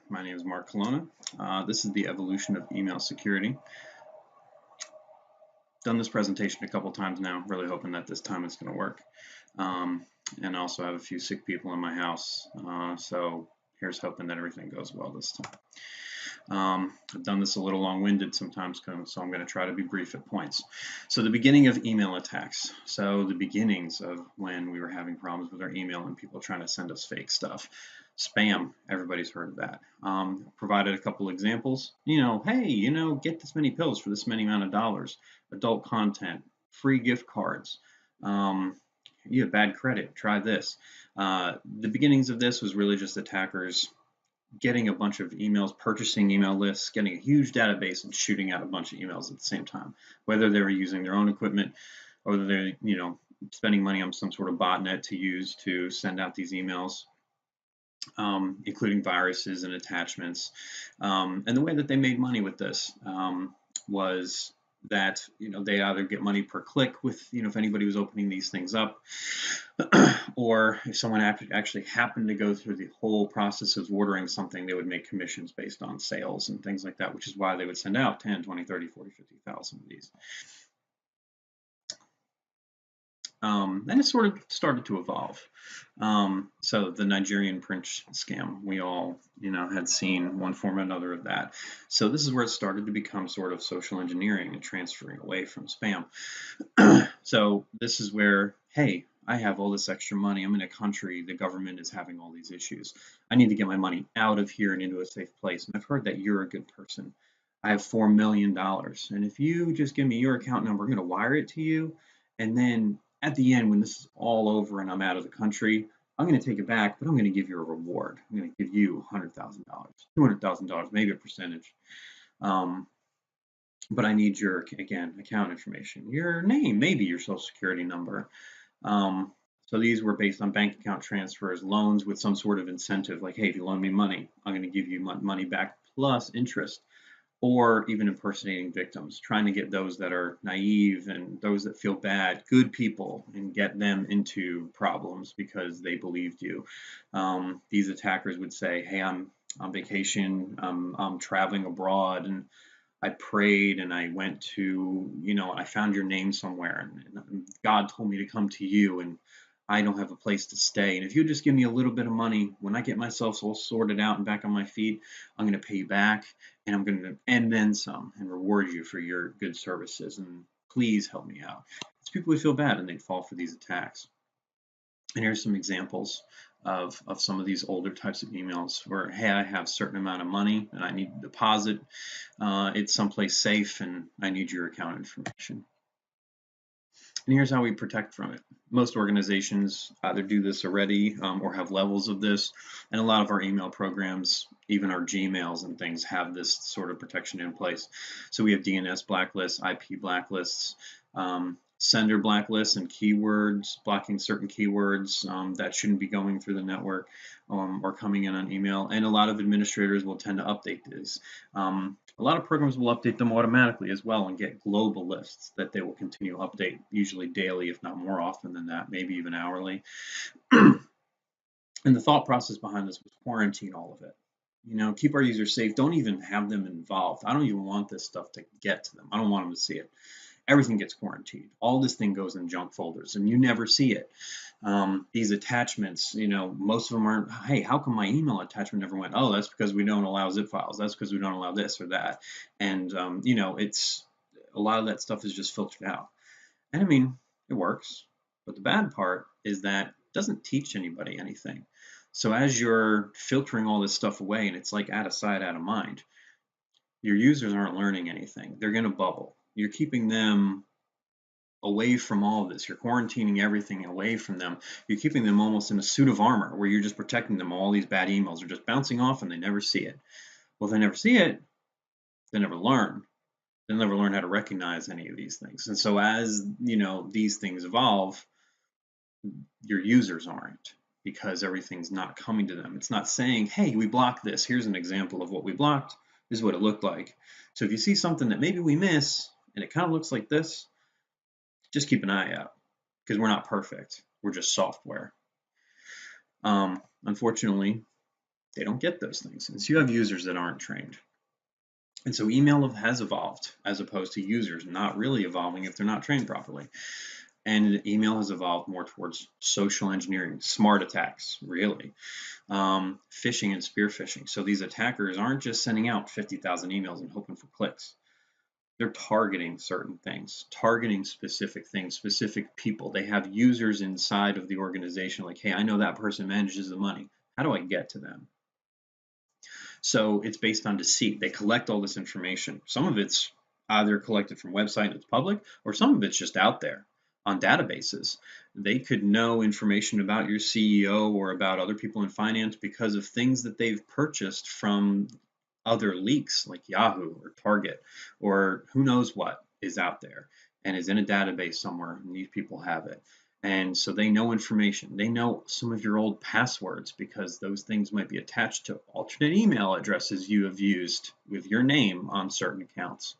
My name is Mark Colonna. This is the evolution of email security. Done this presentation a couple times now, really hoping that this time it's going to work. And I also have a few sick people in my house, so here's hoping that everything goes well this time. I've done this a little long-winded sometimes, so I'm going to try to be brief at points. So the beginning of email attacks. So the beginnings of when we were having problems with our email and people trying to send us fake stuff. Spam, everybody's heard of that. Provided a couple examples. Hey, get this many pills for this many amount of dollars. Adult content, free gift cards. You have bad credit, try this. The beginnings of this was really just attackers getting a bunch of emails, purchasing email lists, getting a huge database and shooting out a bunch of emails at the same time, whether they were using their own equipment or whether they're, spending money on some sort of botnet to use to send out these emails, including viruses and attachments. And the way that they made money with this was that they either get money per click with if anybody was opening these things up, or if someone actually happened to go through the whole process of ordering something, they would make commissions based on sales and things like that, which is why they would send out 10, 20, 30, 40, 50,000 of these. And it sort of started to evolve. So the Nigerian prince scam, we all, had seen one form or another of that. So this is where it started to become sort of social engineering and transferring away from spam. So this is where, hey, I have all this extra money. I'm in a country, the government is having all these issues. I need to get my money out of here and into a safe place. And I've heard that you're a good person. I have $4 million. And if you just give me your account number, I'm going to wire it to you. And then at the end, when this is all over and I'm out of the country, I'm going to take it back, but I'm going to give you a reward. I'm going to give you $100,000, $200,000, maybe a percentage. But I need your, again, account information, your name, maybe your social security number. So these were based on bank account transfers, loans with some sort of incentive, like, hey, if you loan me money, I'm going to give you money back plus interest. Or even impersonating victims, trying to get those that are naive and those that feel bad, good people, and get them into problems because they believed you. These attackers would say, hey, I'm on vacation, I'm traveling abroad, and I prayed and I went to, and I found your name somewhere, and God told me to come to you, and I don't have a place to stay. And if you just give me a little bit of money, when I get myself all sorted out and back on my feet, I'm going to pay you back, and I'm going to, and then some, and reward you for your good services. And please help me out. It's people who feel bad and they fall for these attacks. And here's some examples of some of these older types of emails where, hey, I have a certain amount of money and I need to deposit. It's someplace safe and I need your account information. And here's how we protect from it. Most organizations either do this already or have levels of this. And a lot of our email programs, even our Gmails and things, have this sort of protection in place. So we have DNS blacklists, IP blacklists, sender blacklists and keywords, blocking certain keywords that shouldn't be going through the network or coming in on email. And a lot of administrators will tend to update these. A lot of programs will update them automatically as well and get global lists that they will continue to update, usually daily, if not more often than that, maybe even hourly. And the thought process behind this was quarantine all of it. Keep our users safe. Don't even have them involved. I don't even want this stuff to get to them. I don't want them to see it. Everything gets quarantined. All this thing goes in junk folders and you never see it. These attachments, most of them aren't, hey, how come my email attachment never went? Oh, that's because we don't allow zip files. That's because we don't allow this or that. And, it's a lot of that stuff is just filtered out. And I mean, it works. But the bad part is that it doesn't teach anybody anything. So as you're filtering all this stuff away and it's like out of sight, out of mind, your users aren't learning anything. They're going to bubble. You're keeping them away from all of this. You're quarantining everything away from them. You're keeping them almost in a suit of armor where you're just protecting them. All these bad emails are just bouncing off and they never see it. Well, if they never see it, they never learn. They'll never learn how to recognize any of these things. And so as, these things evolve, your users aren't, because everything's not coming to them. It's not saying, hey, we blocked this. Here's an example of what we blocked. This is what it looked like. So if you see something that maybe we miss and it kind of looks like this, just keep an eye out, because we're not perfect. We're just software. Unfortunately, They don't get those things. And so you have users that aren't trained. And so email has evolved as opposed to users not really evolving if they're not trained properly. And email has evolved more towards social engineering, smart attacks, really, phishing and spear phishing. So these attackers aren't just sending out 50,000 emails and hoping for clicks. They're targeting certain things, targeting specific things, specific people. They have users inside of the organization like, hey, I know that person manages the money. How do I get to them? So it's based on deceit. They collect all this information. Some of it's either collected from website and it's public, or some of it's just out there on databases. They could know information about your CEO or about other people in finance because of things that they've purchased from other leaks like Yahoo or Target or who knows what is out there and is in a database somewhere, and these people have it. And so they know information. They know some of your old passwords because those things might be attached to alternate email addresses you have used with your name on certain accounts.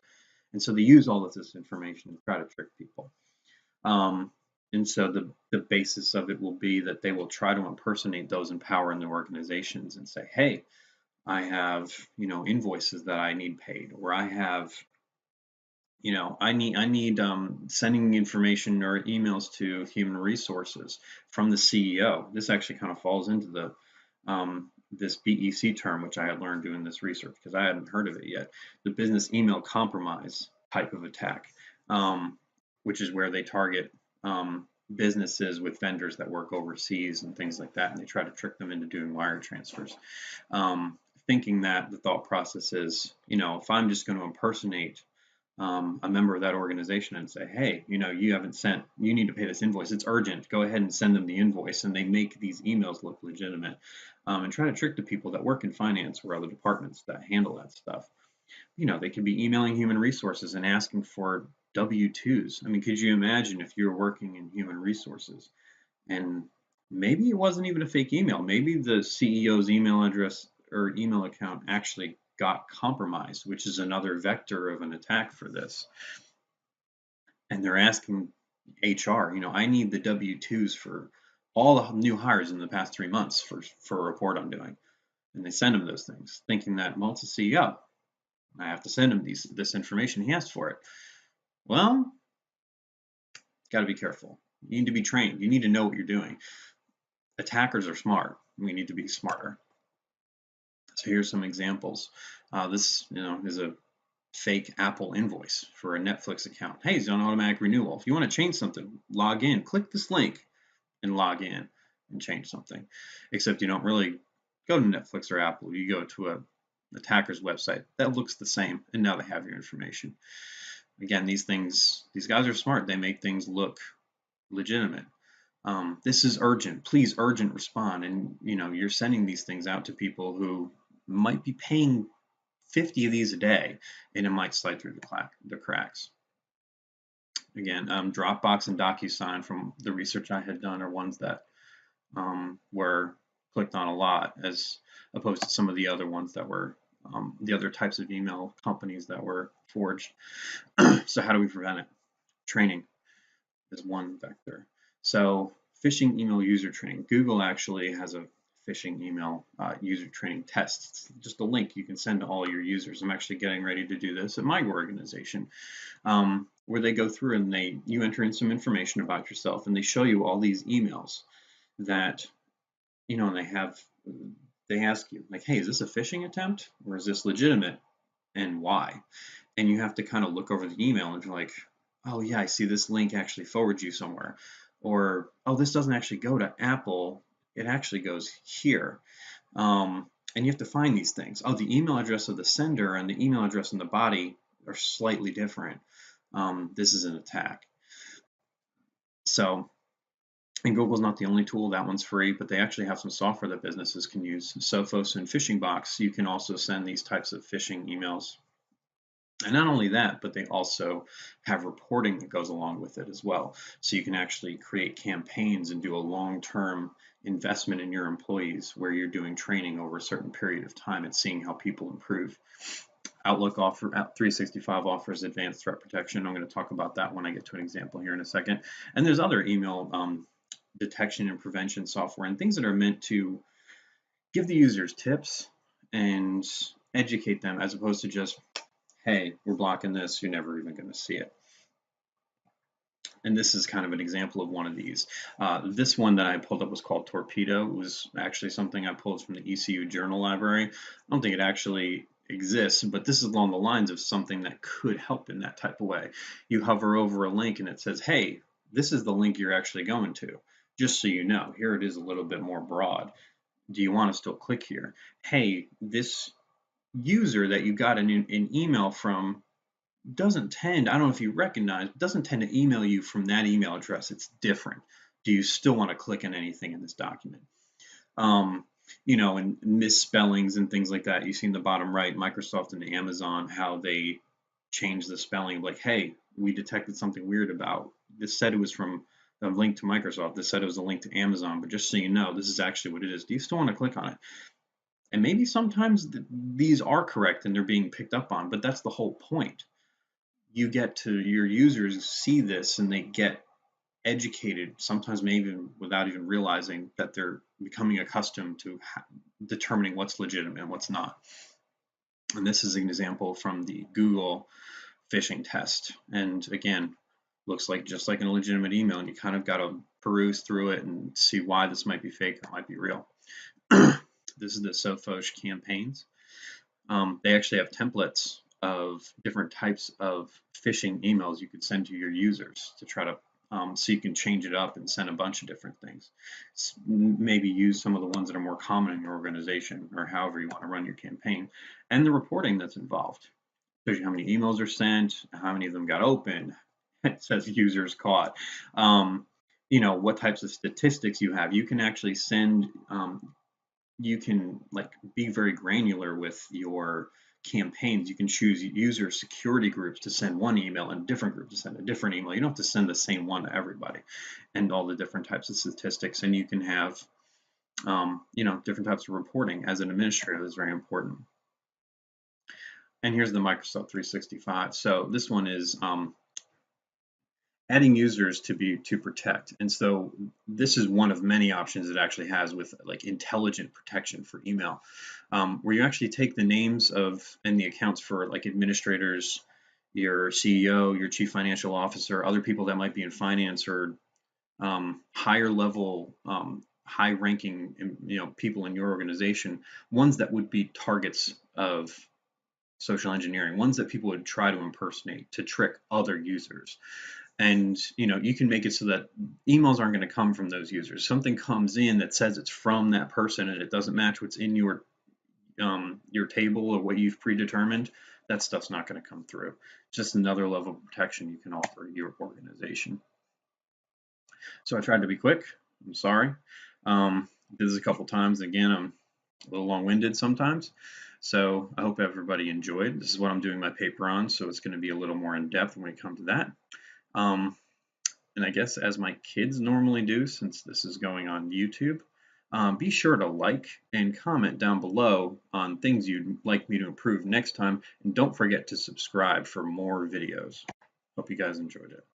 And so they use all of this information to try to trick people. And so the basis of it will be that they will try to impersonate those in power in their organizations and say, hey, I have, invoices that I need paid, or I have, I need sending information or emails to human resources from the CEO. This actually kind of falls into the this BEC term, which I had learned doing this research because I hadn't heard of it yet. The business email compromise type of attack, which is where they target businesses with vendors that work overseas and things like that, and they try to trick them into doing wire transfers, thinking that the thought process is, if I'm just going to impersonate a member of that organization and say, hey, you haven't sent, you need to pay this invoice. It's urgent. Go ahead and send them the invoice. And they make these emails look legitimate and try to trick the people that work in finance or other departments that handle that stuff. They could be emailing human resources and asking for W-2s. I mean, could you imagine if you were working in human resources and maybe it wasn't even a fake email? Maybe the CEO's email address or email account actually got compromised, which is another vector of an attack for this. And they're asking HR, I need the W-2s for all the new hires in the past 3 months for a report I'm doing. And they send him those things, thinking that, well, it's a CEO. I have to send him this information. He asked for it. Well, got to be careful. You need to be trained. You need to know what you're doing. Attackers are smart. We need to be smarter. So here's some examples. This, is a fake Apple invoice for a Netflix account. Hey, it's on automatic renewal. If you want to change something, log in, click this link and log in and change something. Except you don't really go to Netflix or Apple. You go to a attacker's website that looks the same, and now they have your information. Again, these guys are smart. They make things look legitimate. This is urgent. Please urgent respond. And you're sending these things out to people who might be paying 50 of these a day, and it might slide through the cracks. Again, Dropbox and DocuSign from the research I had done are ones that were clicked on a lot, as opposed to some of the other ones that were the other types of email companies that were forged. So how do we prevent it? Training is one vector. So phishing email user training. Google actually has a phishing email user training test. It's just a link you can send to all your users. I'm actually getting ready to do this at my organization, where they go through and you enter in some information about yourself, and they show you all these emails that, and they ask you like, hey, is this a phishing attempt or is this legitimate, and why? And you have to kind of look over the email and you're like, oh yeah, I see this link actually forwards you somewhere. Or, oh, this doesn't actually go to Apple, it actually goes here. And you have to find these things. Oh, the email address of the sender and the email address in the body are slightly different. This is an attack. So, and Google's not the only tool. That one's free, but they actually have some software that businesses can use. Sophos and PhishingBox, you can also send these types of phishing emails. And not only that, but they also have reporting that goes along with it as well. So you can actually create campaigns and do a long-term investment in your employees where you're doing training over a certain period of time and seeing how people improve. Outlook 365 offers advanced threat protection. I'm going to talk about that when I get to an example here in a second. And there's other email detection and prevention software and things that are meant to give the users tips and educate them, as opposed to just, hey, we're blocking this, you're never even going to see it. And this is kind of an example of one of these. This one that I pulled up was called Torpedo. It was actually something I pulled from the ECU Journal Library. I don't think it actually exists, but this is along the lines of something that could help in that type of way. You hover over a link and it says, hey, this is the link you're actually going to. Just so you know, here it is a little bit more broad. Do you want to still click here? Hey, this user that you got an email from doesn't tend, I don't know if you recognize, doesn't tend to email you from that email address. It's different. Do you still want to click on anything in this document? And misspellings and things like that. You see in the bottom right, Microsoft and Amazon, how they changed the spelling. Like, hey, we detected something weird about this. Said it was from a link to Microsoft. This said it was a link to Amazon. But just so you know, this is actually what it is. Do you still want to click on it? And maybe sometimes these are correct and they're being picked up on, but that's the whole point. You get to your users see this and they get educated, sometimes maybe without even realizing that they're becoming accustomed to determining what's legitimate and what's not. And this is an example from the Google phishing test. And again, looks like just like a legitimate email, and you kind of got to peruse through it and see why this might be fake or might be real. This is the Sophos campaigns. They actually have templates of different types of phishing emails you could send to your users to try to so you can change it up and send a bunch of different things. Maybe use some of the ones that are more common in your organization or however you want to run your campaign, and the reporting that's involved. It shows you how many emails are sent, how many of them got opened. It says users caught. What types of statistics you have. You can actually send. You can be very granular with your campaigns. You can choose user security groups to send one email and a different group to send a different email. You don't have to send the same one to everybody, and all the different types of statistics. And you can have, different types of reporting. As an administrator, is very important. And here's the Microsoft 365. So this one is adding users to protect. And so this is one of many options it actually has with intelligent protection for email, where you actually take the names and the accounts for administrators, your CEO, your chief financial officer, other people that might be in finance, or higher level, high ranking, people in your organization, ones that would be targets of social engineering, ones that people would try to impersonate to trick other users. And you can make it so that emails aren't going to come from those users. Something comes in that says it's from that person and it doesn't match what's in your table or what you've predetermined. That stuff's not going to come through. Just another level of protection you can offer your organization. So I tried to be quick. I'm sorry. Did this a couple times. Again, I'm a little long-winded sometimes. So I hope everybody enjoyed. This is what I'm doing my paper on, so it's going to be a little more in depth when we come to that. And I guess as my kids normally do, since this is going on YouTube, be sure to like and comment down below on things you'd like me to improve next time. And don't forget to subscribe for more videos. Hope you guys enjoyed it.